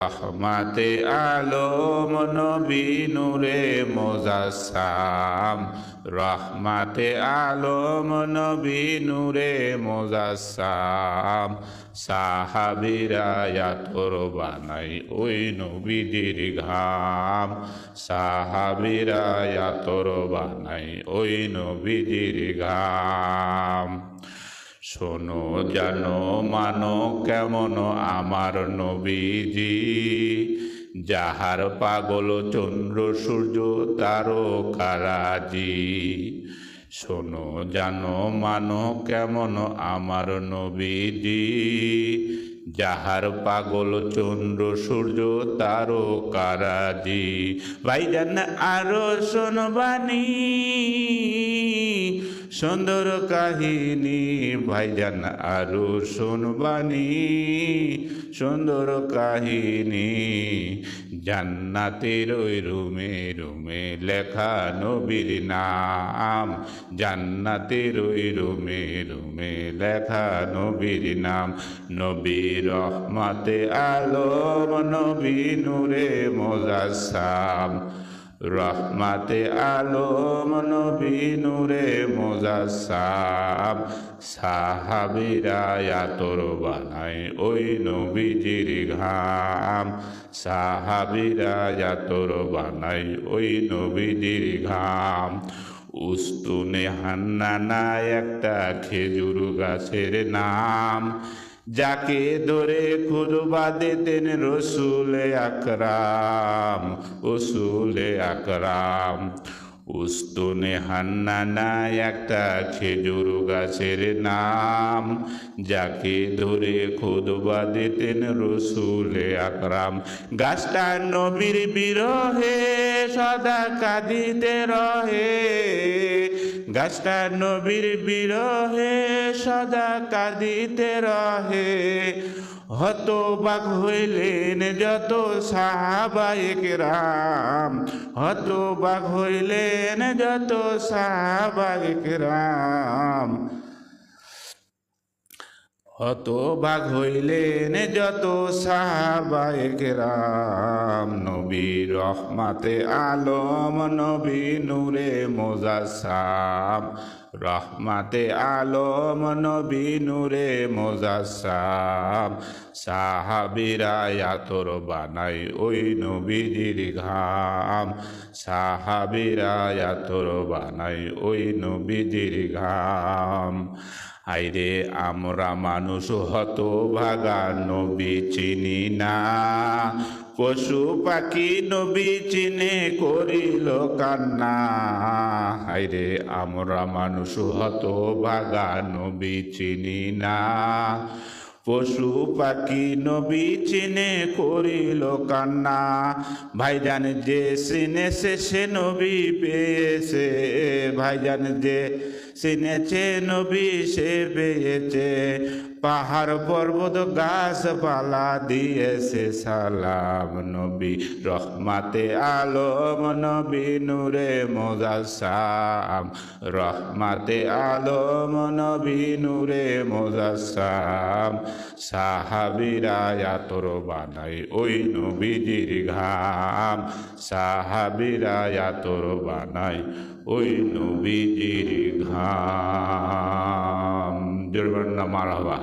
রহমাতে আলম নবী নূরে মুজাসসাম, রহমাতে আলম নবী নূরে মুজাসসাম। সাহাবীরা আতর বানাই ওই নবীজির ঘাম, সাহাবীরা আতর বানাই ওই নবীজির ঘাম। শোনো জানো মানো কেমন আমার নবীজি, যাহার পাগল চন্দ্র সূর্য তারকারাজি। শোনো জানো মানো কেমন আমার নবীজি, যাহার পাগল চন্দ্র সূর্য তারকারাজি। ভাইজান আরো শোনবানি সুন্দর কাহিনী, ভাইজান আরো শোনবানি সুন্দর কাহিনী। জান্নাতের ওই রুমে রুমে লেখা নবীর নাম, জান্নাতের ওই রুমে রুমে লেখা নবীর নাম। নবী রহমাতে আলম নবী নূরে মুজাসসাম, রহমাতে আলম নবী নূরে মুজাসসাম। সাহাবীরা আতর বানাই ওই নবীজির ঘাম, সাহাবীরা আতর বানাই ওই নবীজির ঘাম। উস্তুনে হান্নানা একটা খেজুর গাছের নাম, যাকে ধরে খুতবা দিতেন রসুল আকরাম, রসুল আকরাম। উস্তুনে হান্নানা একটা খেজুর গাছের নাম, যাকে ধরে খুতবা দিতেন রসুল আকরাম। গাছটা নবীর বিরহে সদা কাঁদিতে রহে, গাছটা নবীর বিরহে সদা কাঁদিতে রহে। হতবাক হইলেন যত সাহাবায়ে কেরাম, হতবাক হইলেন যত সাহাবায়ে কেরাম, হতবাক হইলেন যত সাহাবায়ে কেরাম। নবী রহমাতে আলম নবী নূরে মুজাসসাম, রহমাতে আলম নবী নূরে মুজাসসাম। সাহাবীরা আতর বানাই ওই নবীজির ঘাম, সাহাবীরা আতর বানাই ওই নবীজির ঘাম। আইরে আমরা মানুষ হতভাগা নবী চিনি না, পশু পাখি নবী চিনে করিল কান্না। হায়রে আমরা মানুষ হতভাগা নবী চিনি না, পশু পাখি নবী চিনে করিল কান্না। ভাইজান যে চিনেছে সে নবী পেয়েছে, ভাইজান যে চিনেছে নবী সে পেয়েছে। পাহাড় পর্বত গাছপালা দিয়েছে সালাম, নবী রহমাতে আলম নবী নূরে মুজাসসাম, রহমাতে আলম নবী নূরে মুজাসসাম। সাহাবীরা আতর বানাই ওই নবীজির ঘাম, সাহাবীরা আতর বানাই ওই নবীজির ঘাম। জোরে বলেন না মারহাবা।